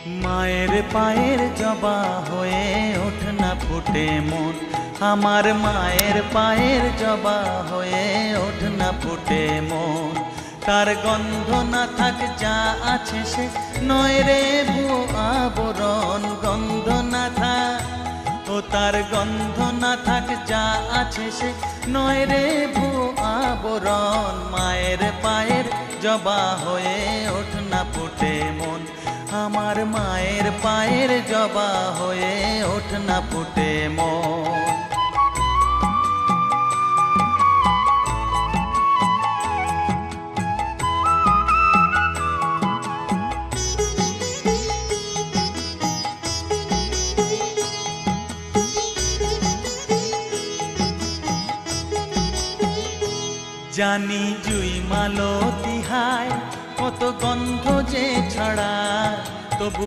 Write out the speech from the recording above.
মায়ের পায়ের জবা হয়ে ওঠ না ফুটে মন, আমার মায়ের পায়ের জবা হয়ে ওঠ না ফুটে মন। তার গন্ধ না থাক যা আছে সে নয় রে ভুয়ো আবরণ, গন্ধ না থাক ও তার গন্ধ না থাক যা আছে সে নয় রে ভুয়ো আবরণ। মায়ের পায়ের জবা হয়ে ওঠ না ফুটে মন, আমার মায়ের পায়ের জবা হয়ে ওঠ না ফুটে মন। জানি জুই মালতী হায় কত গন্ধ যে ছড়ায়, তবু